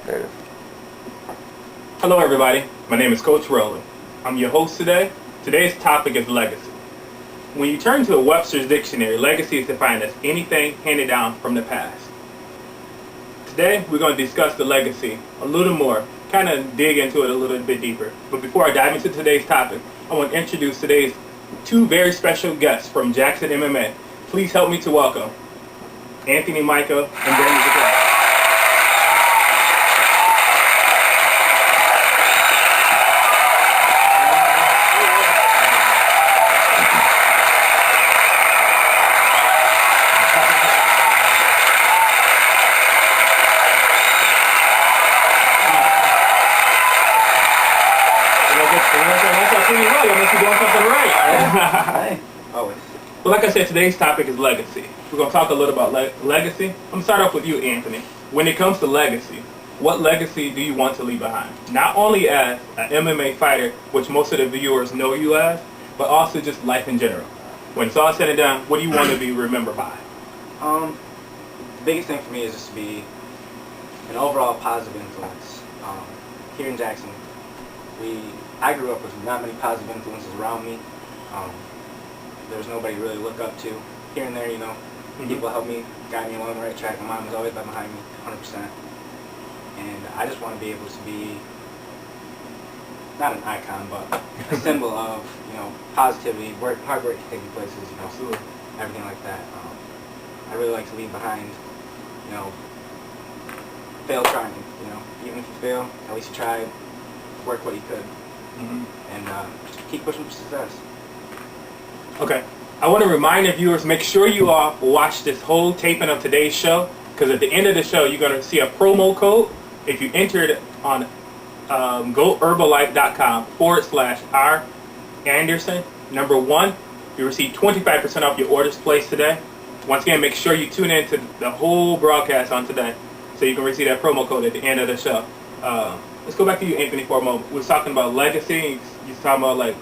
There it is. Hello everybody, my name is Coach Rowland. I'm your host today. Today's topic is legacy. When you turn to a Webster's dictionary, legacy is defined as anything handed down from the past. Today we're going to discuss the legacy a little more, kind of dig into it a little bit deeper. But before I dive into today's topic, I want to introduce today's two very special guests from Jackson MMA. Please help me to welcome Anthony Michael and Brandon Zacchaeus. Always. Well, like I said, today's topic is legacy. We're going to talk a little about legacy. I'm going to start off with you, Anthony. When it comes to legacy, what legacy do you want to leave behind? Not only as an MMA fighter, which most of the viewers know you as, but also just life in general. When it's all said and done, what do you want to be remembered by? The biggest thing for me is just to be an overall positive influence. Here in Jackson, I grew up with not many positive influences around me. There was nobody to really look up to. Here and there, you know, people helped me, guide me along the right track. My mom was always behind me, 100%. And I just want to be able to be, not an icon, but a symbol of, you know, positivity, hard work to take you places, you know, Absolutely. everything like that. I really like to leave behind, you know, fail trying, you know. Even if you fail, at least you tried, work what you could, and just keep pushing for success. Okay. I want to remind the viewers, make sure you all watch this whole taping of today's show, because at the end of the show, you're going to see a promo code. If you enter it on goherbalife.com/R Anderson, number 1, you receive 25% off your orders placed today. Once again, make sure you tune in to the whole broadcast on today, so you can receive that promo code at the end of the show. Let's go back to you, Anthony, for a moment. We were talking about legacy. You were talking about, like,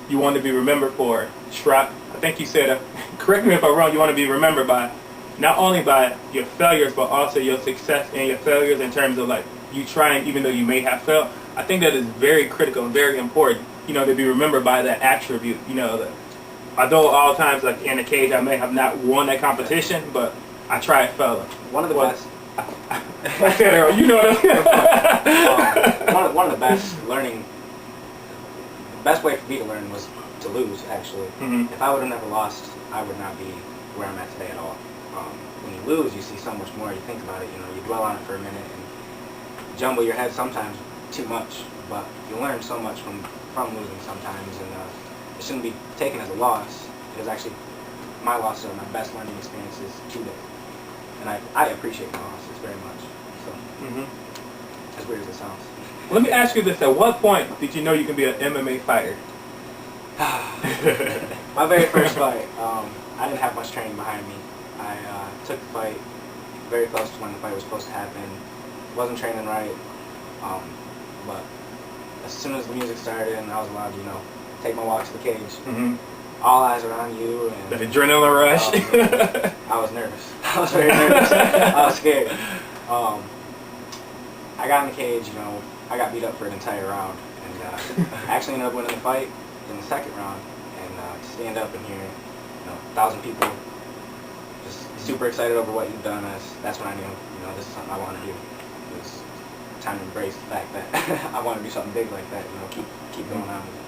you want to be remembered for Shrap. I think you said, correct me if I'm wrong, you want to be remembered by, not only by your failures, but also your success and your failures in terms of, like, you trying even though you may have failed. I think that is very critical and very important, you know, to be remembered by that attribute. You know, that although all times, like, in the cage, I may have not won that competition, but I tried failing. One of the best. I said it, you know what I'm one of the best learning, the best way for me to learn was to lose, actually. If I would have never lost, I would not be where I'm at today at all. When you lose, you see so much more, you think about it, you know, you dwell on it for a minute, and you jumble your head sometimes too much, but you learn so much from losing sometimes, and it shouldn't be taken as a loss. It is actually, my losses are my best learning experiences to date. And I appreciate my losses very much. So, as weird as it sounds. Let me ask you this. At what point did you know you can be an MMA fighter? My very first fight, I didn't have much training behind me. I took the fight very close to when the fight was supposed to happen. Wasn't training right, but as soon as the music started and I was allowed to, you know, take my walk to the cage, all eyes are on you. And that adrenaline rush. I was nervous. I was very nervous. I was scared. I got in the cage, you know, I got beat up for an entire round, and I actually ended up winning the fight in the second round. And to stand up and hear, you know, 1,000 people just super excited over what you've done, that's when I knew, you know, this is something I want to do. It was time to embrace the fact that I want to do something big like that, you know, keep going on with it.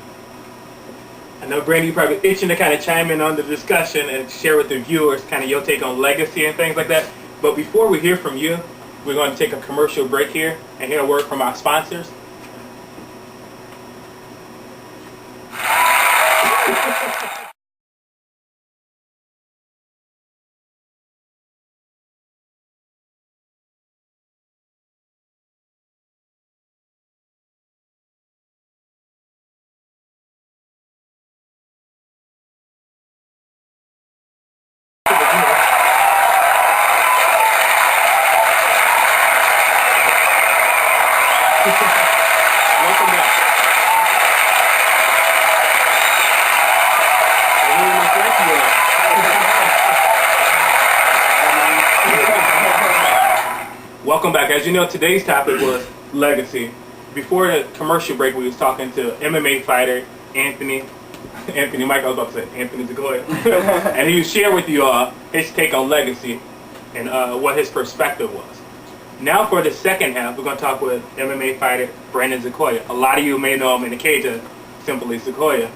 I know, Brandon, you're probably itching to kind of chime in on the discussion and share with the viewers kind of your take on legacy and things like that. But before we hear from you, we're going to take a commercial break here and hear a word from our sponsors. Welcome back. As you know, today's topic was legacy. Before the commercial break, we was talking to MMA fighter Anthony Mike, I was about to say Anthony Sequoia. And he shared with you his take on legacy and what his perspective was. Now for the second half, we're going to talk with MMA fighter Brandon Sequoia. A lot of you may know him in the cage as simply Sequoia.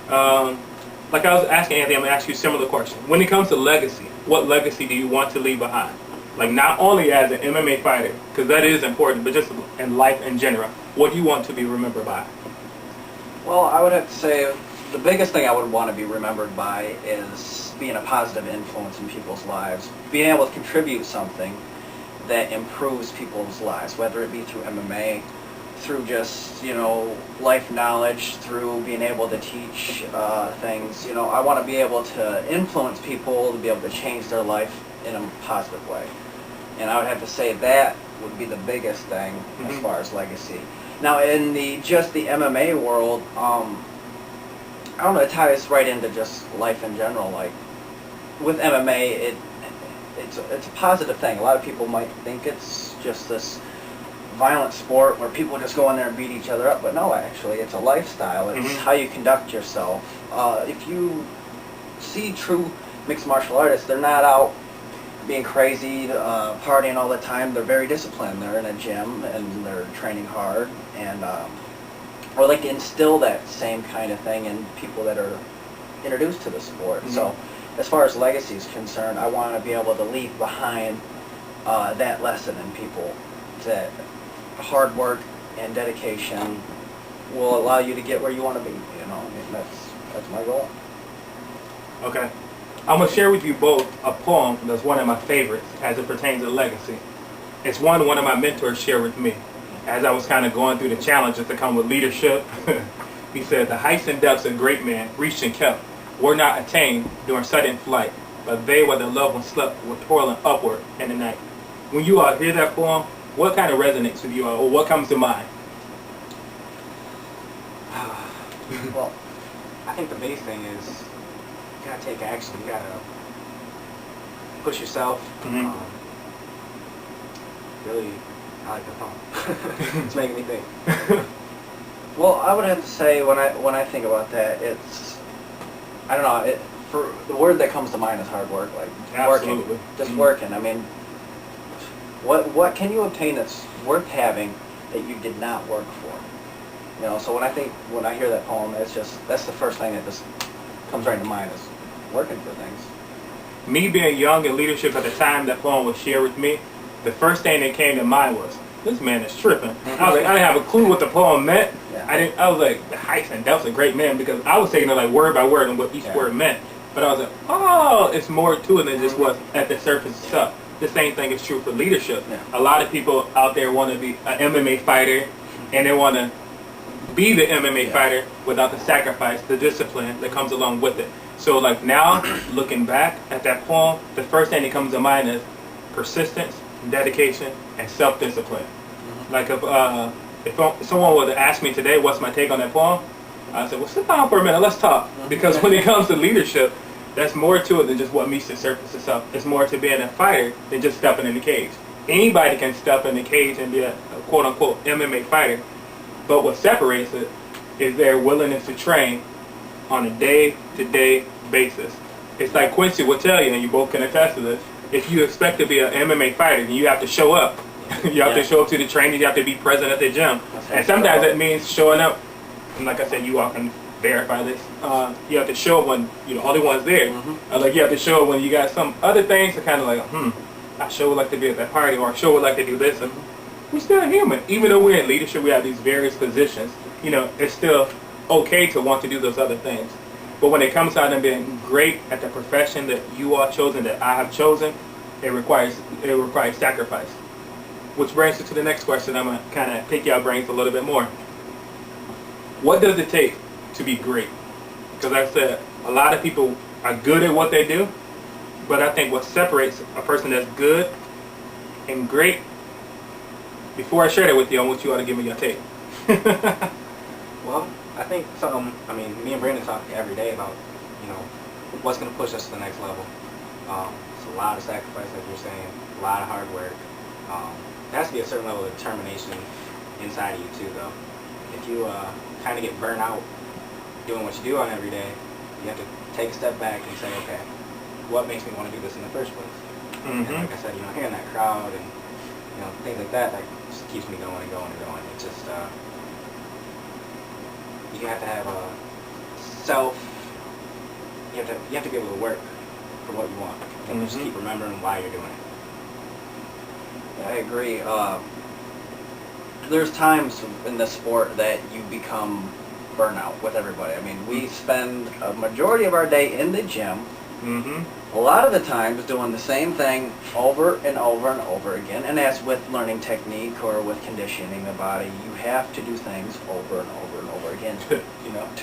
Like I was asking Anthony, I'm going to ask you a similar question. When it comes to legacy, what legacy do you want to leave behind? Like not only as an MMA fighter, because that is important, but just in life in general. What do you want to be remembered by? Well, I would have to say the biggest thing I would want to be remembered by is being a positive influence in people's lives. Being able to contribute something that improves people's lives, whether it be through MMA, through just, life knowledge, through being able to teach things. I want to be able to influence people to be able to change their life in a positive way. And I would have to say that would be the biggest thing as far as legacy. Now, in the MMA world, I don't know, it ties right into just life in general. Like with MMA, it's a positive thing. A lot of people might think it's just this violent sport where people just go in there and beat each other up, but no, actually, it's a lifestyle. It's how you conduct yourself. If you see true mixed martial artists, they're not out being crazy, partying all the time. They're very disciplined. They're in a gym and they're training hard, and I would like to instill that same kind of thing in people that are introduced to the sport. So as far as legacy is concerned, I want to be able to leave behind that lesson in people, that hard work and dedication will allow you to get where you want to be. And that's my goal. Okay. I'm going to share with you both a poem that's one of my favorites as it pertains to legacy. It's one of my mentors shared with me as I was kind of going through the challenges that come with leadership. He said, "The heights and depths of great men reached and kept were not attained during sudden flight, but they where the loved ones slept were toiling upward in the night." When you all hear that poem, what kind of resonates with you all, or what comes to mind? Well, I think the biggest thing is you gotta take action. You gotta push yourself. Really, I like the poem. It's making me think. Well, I would have to say when I think about that, it's, I don't know. For the word that comes to mind is hard work. Like Absolutely. working, just working. I mean, what can you obtain that's worth having that you did not work for? So when I hear that poem, that's the first thing that just comes right to mind is working for things. Me being young in leadership at the time that poem was shared with me, the first thing that came to mind was, this man is tripping. I was like, I didn't have a clue what the poem meant. Yeah. I was like, the heights and depths of great men, because I was taking it like word by word and what each word meant. But I was like, oh, it's more to it than just what's at the surface stuff. The same thing is true for leadership. Yeah. A lot of people out there want to be an MMA fighter, and they want to be the MMA fighter without the sacrifice, the discipline that comes along with it. So like now, looking back at that poem, the first thing that comes to mind is persistence, dedication, and self-discipline. Like if someone were to ask me today, what's my take on that poem? I said, well, sit down for a minute, let's talk. Because when it comes to leadership, that's more to it than just what meets the surface itself. It's more to being a fighter than just stepping in the cage. Anybody can step in the cage and be a quote-unquote MMA fighter, but what separates it is their willingness to train on a day-to-day basis. It's like Quincy will tell you, and you both can attest to this, if you expect to be an MMA fighter, then you have to show up. You have to show up to the training, you have to be present at the gym. And sometimes that means showing up, and like I said, you all can verify this, you have to show up when you're the only ones there. Like you have to show up when you got some other things to kind of like, I sure would like to be at that party, or I sure would like to do this. And we're still human. Even though we're in leadership, we have these various positions, it's still okay to want to do those other things. But when it comes out and being great at the profession that you are chosen, that I have chosen, it requires sacrifice. Which brings us to the next question. I'm going to kind of pick your brains a little bit more. What does it take to be great? Because like I said, a lot of people are good at what they do, but I think what separates a person that's good and great, before I share that with you, I want you all to give me your take. Well, I think me and Brandon talk every day about, what's going to push us to the next level. It's a lot of sacrifice, like you're saying, a lot of hard work. There has to be a certain level of determination inside of you too, though. If you kind of get burnt out doing what you do on every day, you have to take a step back and say, okay, what makes me want to do this in the first place? And like I said, hearing that crowd and things like that just keeps me going and going and going. It's just you have to have a you have to be able to work for what you want, and just keep remembering why you're doing it. Yeah, I agree. There's times in this sport that you become burnout with everybody. I mean, we spend a majority of our day in the gym, a lot of the times doing the same thing over and over and over again. And as with learning technique or with conditioning the body, you have to do things over and over and over again, to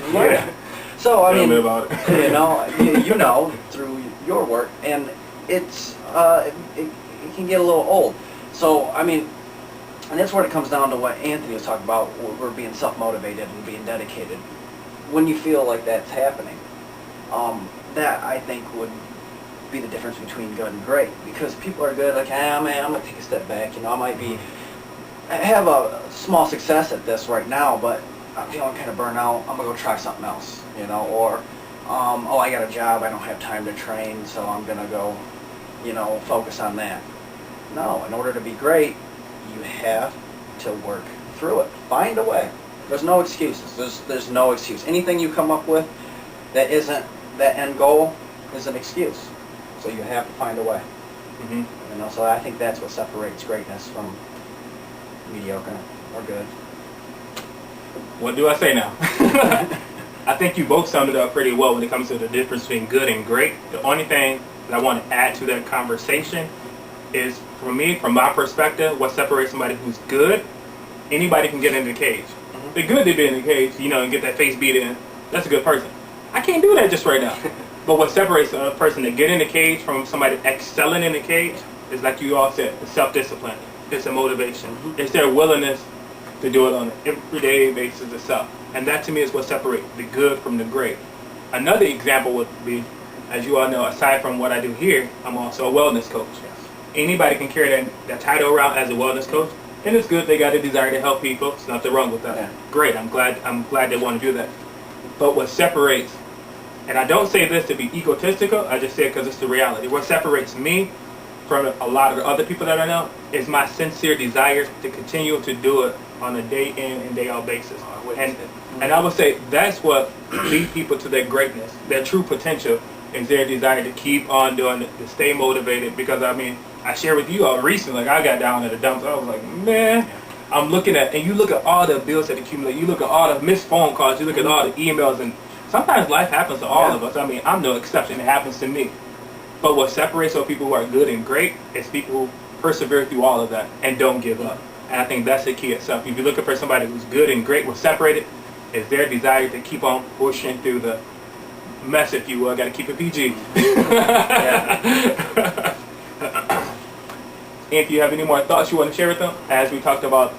learn. Yeah. So I mean, about it. you know through your work, and it's it can get a little old. So I mean, and that's where it comes down to what Anthony was talking about. We're being self-motivated and being dedicated. When you feel like that's happening, that I think would be the difference between good and great. Because people are good, like, man, I'm gonna take a step back. I have a small success at this right now, but I'm feeling kind of burnt out. I'm gonna go try something else, or I got a job, I don't have time to train, so I'm gonna go, focus on that. No, in order to be great, you have to work through it. Find a way. There's no excuses. There's no excuse. Anything you come up with that isn't that end goal is an excuse. So you have to find a way. So I think that's what separates greatness from mediocre or good. What do I say now? I think you both summed it up pretty well when it comes to the difference between good and great. The only thing that I want to add to that conversation is, for me, from my perspective, what separates somebody who's good, anybody can get in the cage. They're good to be in the cage, and get that face beat in. That's a good person. I can't do that just right now. But what separates a person that get in the cage from somebody excelling in the cage is, like you all said, the self-discipline. It's a motivation. It's their willingness to do it on an everyday basis itself. And that, to me, is what separates the good from the great. Another example would be, as you all know, aside from what I do here, I'm also a wellness coach. Anybody can carry that title around as a wellness coach, and it's good. They got a desire to help people. There's nothing wrong with that. Great. I'm glad they want to do that. But what separates, and I don't say this to be egotistical, I just say it because it's the reality. What separates me from a lot of the other people that I know is my sincere desire to continue to do it on a day in and day out basis. And I would say that's what leads people to their greatness, their true potential, is their desire to keep on doing it, to stay motivated. Because I shared with you all recently, I got down at the dumps. I was like, man, I'm looking at, and you look at all the bills that accumulate, you look at all the missed phone calls, you look at all the emails, and sometimes life happens to all of us. I'm no exception. It happens to me. But what separates those people who are good and great is people who persevere through all of that and don't give up. And I think that's the key itself. If you're looking for somebody who's good and great, what's separated is their desire to keep on pushing through the mess, if you will. I got to keep it PG. And if you have any more thoughts you want to share with them, as we talked about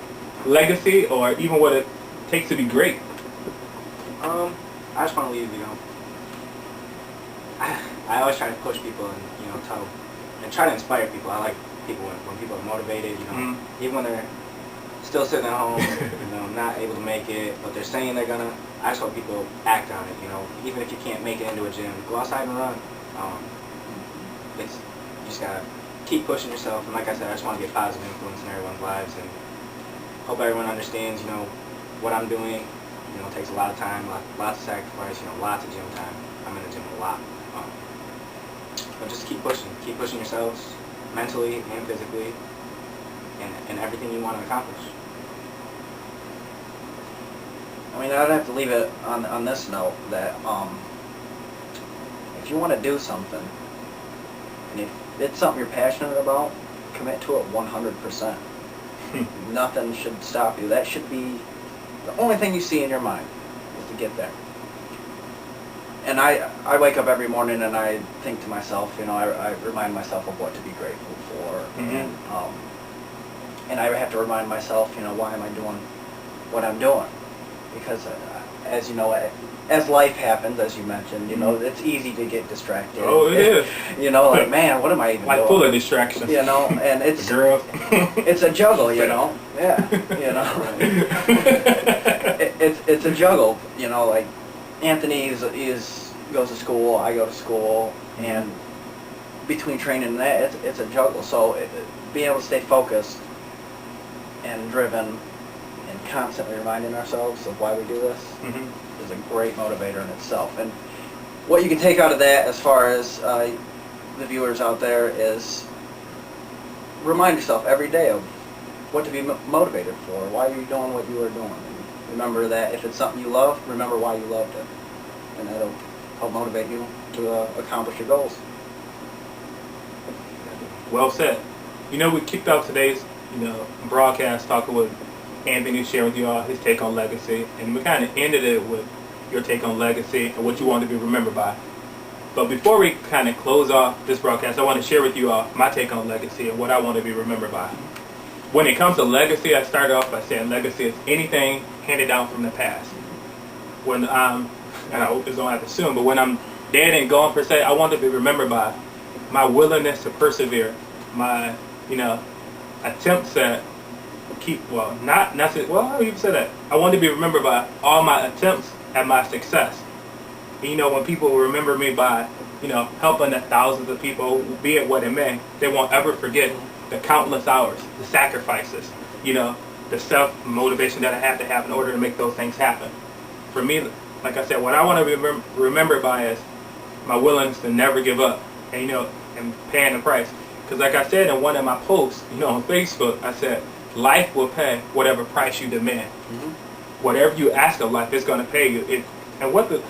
legacy or even what it takes to be great. I just want to leave, I always try to push people and, try to inspire people. I like people when people are motivated, even when they're still sitting at home, not able to make it, but they're saying they're gonna. I just hope people act on it, even if you can't make it into a gym, go outside and run. You just gotta keep pushing yourself, and like I said, I just want to get positive influence in everyone's lives, and hope everyone understands, what I'm doing. It takes a lot of time, lots of sacrifice, lots of gym time. I'm in the gym a lot. But just keep pushing yourselves mentally and physically, and everything you want to accomplish. I'd have to leave it on this note that if you want to do something, and if it's something you're passionate about, commit to it 100%. Nothing should stop you. That should be the only thing you see in your mind, is to get there. And I wake up every morning and I think to myself, I remind myself of what to be grateful for, and I have to remind myself, why am I doing what I'm doing? Because as you know, as life happens, as you mentioned, you know, it's easy to get distracted. Oh, it is. You know, like, man, what am I even Like doing? full of distractions. You know, and it's Girls. it's a juggle, you know. Yeah, you know. It's a juggle, you know. Like Anthony goes to school, I go to school, and between training and that, it's a juggle. So being able to stay focused and driven and constantly reminding ourselves of why we do this is a great motivator in itself. And what you can take out of that, as far as the viewers out there, is remind yourself every day of what to be motivated for. Why are you doing what you are doing? And remember that if it's something you love, remember why you loved it, and that'll help motivate you to accomplish your goals. Well said. You know, we kicked off today's, broadcast talking with Anthony, sharing with you all his take on legacy, and we kind of ended it with your take on legacy and what you want to be remembered by. But before we kind of close off this broadcast, I want to share with you all my take on legacy and what I want to be remembered by. When it comes to legacy, I started off by saying legacy is anything handed down from the past. When I'm, and I hope this don't happen soon, but when I'm dead and gone per se, I want to be remembered by my willingness to persevere, my, attempts at how do you say that? I want to be remembered by all my attempts at my success. And, when people remember me by, helping the thousands of people, be it what it may, they won't ever forget the countless hours, the sacrifices, the self-motivation that I had to have in order to make those things happen. For me, like I said, what I want to be remembered by is my willingness to never give up and, and paying the price. Because like I said in one of my posts, on Facebook, I said, life will pay whatever price you demand. Whatever you ask of life, it's going to pay you. And what does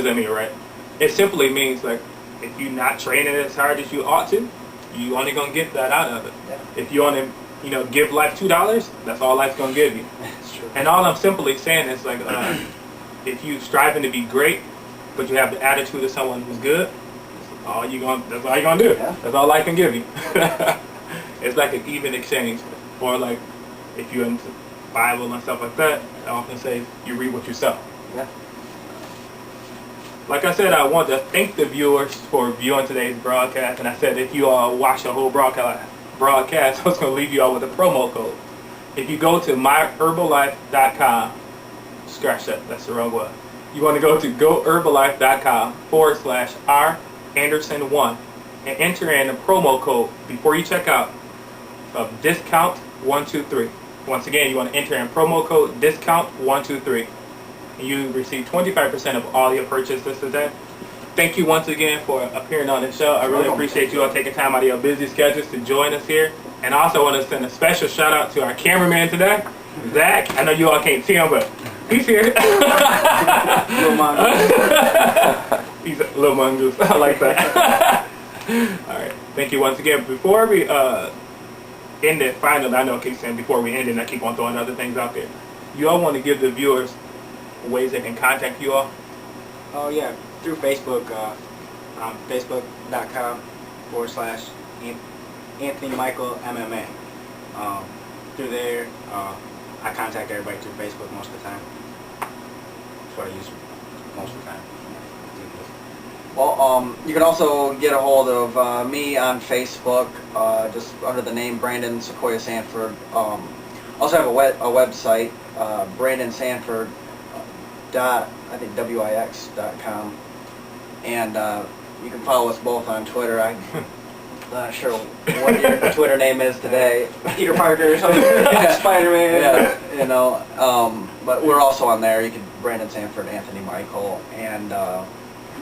that mean, right? It simply means, like, if you're not training as hard as you ought to, you only going to get that out of it. Yeah. If you want to, give life $2, that's all life's going to give you. That's true. And all I'm simply saying is, like, if you striving to be great, but you have the attitude of someone who's good, that's all you're gonna do. Yeah. That's all life can give you. It's like an even exchange. Or like if you're into Bible and stuff like that, I often say you read what you sow. Yeah. Like I said, I want to thank the viewers for viewing today's broadcast, and I said if you all watch the whole broadcast, I was going to leave you all with a promo code. If you go to myherbalife.com, scratch that, that's the wrong one. You want to go to goherbalife.com/RAnderson1 and enter in a promo code before you check out of discount123. Once again, you want to enter in promo code discount123. And you receive 25% of all your purchases today. Thank you once again for appearing on the show. I really appreciate you all taking time out of your busy schedules to join us here. And I also want to send a special shout out to our cameraman today, Zach. I know you all can't see him, but he's here. Little mongoose. He's a little mongoose. I like that. All right. Thank you once again. Before we end it, finally, I know I keep saying before we end it, and I keep on throwing other things out there. You all want to give the viewers ways they can contact you all? Oh yeah, through Facebook, facebook.com/Anthony Michael MMA. Through there, I contact everybody through Facebook most of the time. That's what I use most of the time. Well, you can also get a hold of me on Facebook, just under the name Brandon Sequoia Sanford. Also have a website, Brandon Sanford. Wix.com, and you can follow us both on Twitter. I'm not sure what your Twitter name is today. Peter Parker or something. Spider-Man. Yeah, but we're also on there. You can Brandon Sanford, Anthony Michael, and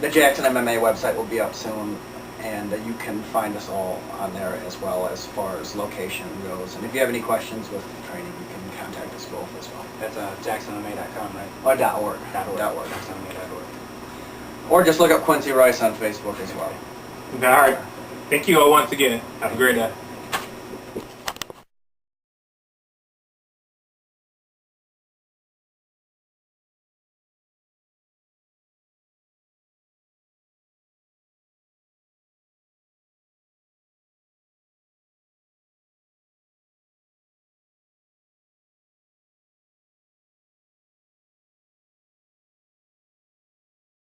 the Jackson MMA website will be up soon, and you can find us all on there as well as far as location goes. And if you have any questions with training, you can contact us both as well. That's JacksonMMA.com, right? Or .org. JacksonMMA.org. Or just look up Quincy Rice on Facebook as well. All right. Thank you all once again. Have a great day.